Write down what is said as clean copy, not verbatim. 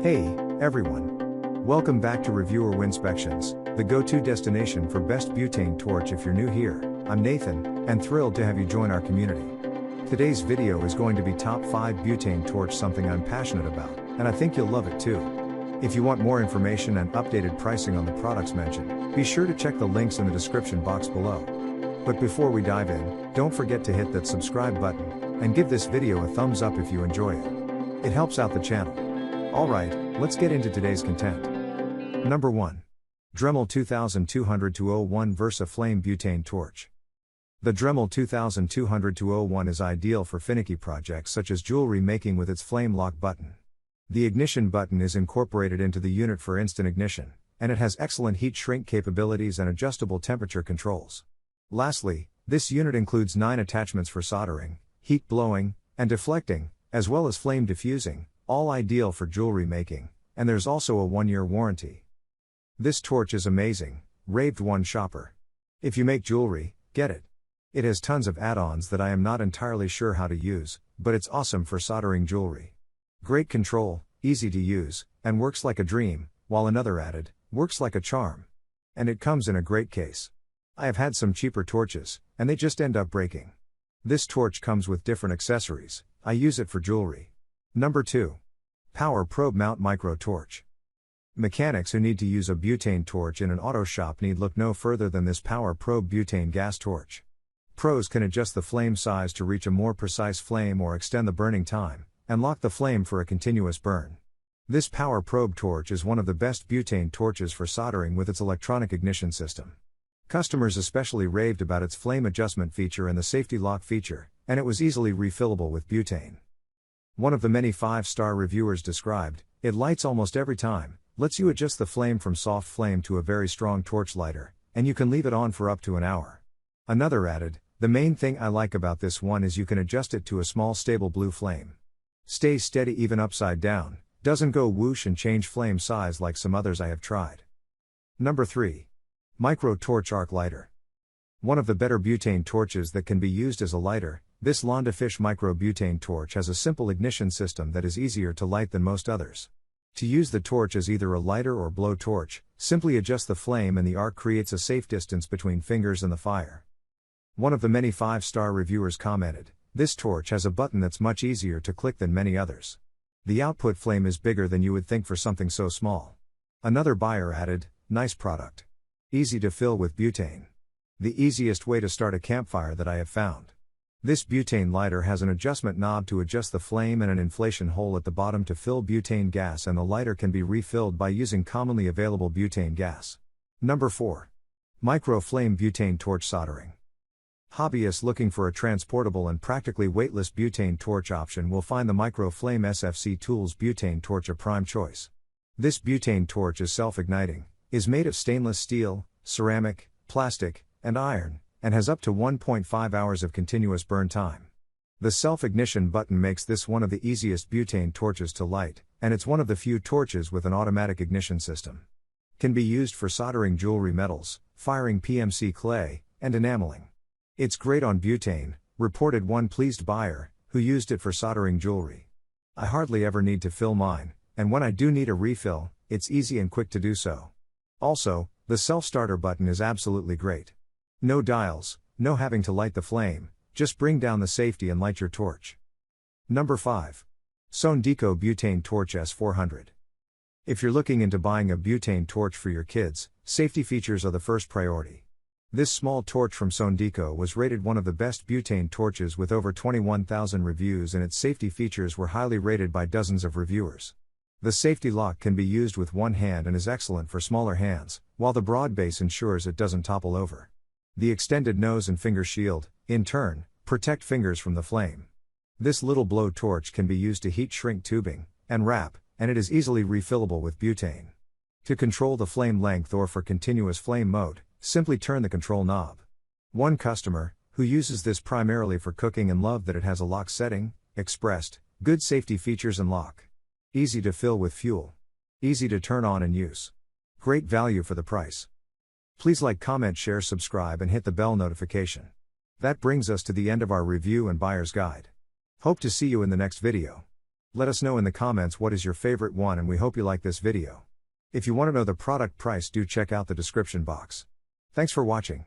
Hey, everyone. Welcome back to Reviewer Winspections, the go-to destination for best butane torch. If you're new here, I'm Nathan, and thrilled to have you join our community. Today's video is going to be top 5 butane torch, something I'm passionate about, and I think you'll love it too. If you want more information and updated pricing on the products mentioned, be sure to check the links in the description box below. But before we dive in, don't forget to hit that subscribe button, and give this video a thumbs up if you enjoy it. It helps out the channel. Alright, let's get into today's content. Number 1. Dremel 2200-01 Versa Flame Butane Torch. The Dremel 2200-01 is ideal for finicky projects such as jewelry making with its flame lock button. The ignition button is incorporated into the unit for instant ignition, and it has excellent heat shrink capabilities and adjustable temperature controls. Lastly, this unit includes 9 attachments for soldering, heat blowing, and deflecting, as well as flame diffusing, all ideal for jewelry making, and there's also a 1-year warranty. This torch is amazing, raved one shopper. If you make jewelry, get it. It has tons of add-ons that I am not entirely sure how to use, but it's awesome for soldering jewelry. Great control, easy to use, and works like a dream, while another added, works like a charm. And it comes in a great case. I have had some cheaper torches, and they just end up breaking. This torch comes with different accessories. I use it for jewelry. Number 2. Power Probe Mount Micro Torch. Mechanics who need to use a butane torch in an auto shop need look no further than this Power Probe butane gas torch. Pros can adjust the flame size to reach a more precise flame or extend the burning time, and lock the flame for a continuous burn. This Power Probe torch is one of the best butane torches for soldering with its electronic ignition system. Customers especially raved about its flame adjustment feature and the safety lock feature, and it was easily refillable with butane. One of the many 5-star reviewers described, "It lights almost every time, lets you adjust the flame from soft flame to a very strong torch lighter, and you can leave it on for up to an hour." Another added, "The main thing I like about this one is you can adjust it to a small stable blue flame. Stays steady even upside down, doesn't go whoosh and change flame size like some others I have tried." Number 3. Micro Torch Arc Lighter. One of the better butane torches that can be used as a lighter, this Londafish Micro Butane Torch has a simple ignition system that is easier to light than most others. To use the torch as either a lighter or blow torch, simply adjust the flame and the arc creates a safe distance between fingers and the fire. One of the many 5-star reviewers commented, "This torch has a button that's much easier to click than many others. The output flame is bigger than you would think for something so small." Another buyer added, "Nice product. Easy to fill with butane. The easiest way to start a campfire that I have found. This butane lighter has an adjustment knob to adjust the flame and an inflation hole at the bottom to fill butane gas, and the lighter can be refilled by using commonly available butane gas." Number 4. Micro Flame Butane Torch Soldering. Hobbyists looking for a transportable and practically weightless butane torch option will find the Micro Flame SFC Tools Butane Torch a prime choice. This butane torch is self-igniting, is made of stainless steel, ceramic, plastic, and iron, and has up to 1.5 hours of continuous burn time. The self-ignition button makes this one of the easiest butane torches to light, and it's one of the few torches with an automatic ignition system. Can be used for soldering jewelry metals, firing PMC clay, and enameling. "It's great on butane," reported one pleased buyer, who used it for soldering jewelry. "I hardly ever need to fill mine, and when I do need a refill, it's easy and quick to do so. Also, the self-starter button is absolutely great. No dials, no having to light the flame, just bring down the safety and light your torch." Number 5. Sondeco Butane Torch S400. If you're looking into buying a butane torch for your kids, safety features are the first priority. This small torch from Sondeco was rated one of the best butane torches with over 21,000 reviews, and its safety features were highly rated by dozens of reviewers. The safety lock can be used with one hand and is excellent for smaller hands, while the broad base ensures it doesn't topple over. The extended nose and finger shield, in turn, protect fingers from the flame. This little blow torch can be used to heat shrink tubing and wrap, and it is easily refillable with butane. To control the flame length or for continuous flame mode, simply turn the control knob. One customer, who uses this primarily for cooking and loved that it has a lock setting, expressed, "Good safety features and lock. Easy to fill with fuel. Easy to turn on and use. Great value for the price." Please like, comment, share, subscribe, and hit the bell notification. That brings us to the end of our review and buyer's guide. Hope to see you in the next video. Let us know in the comments what is your favorite one, and we hope you like this video. If you want to know the product price, do check out the description box. Thanks for watching.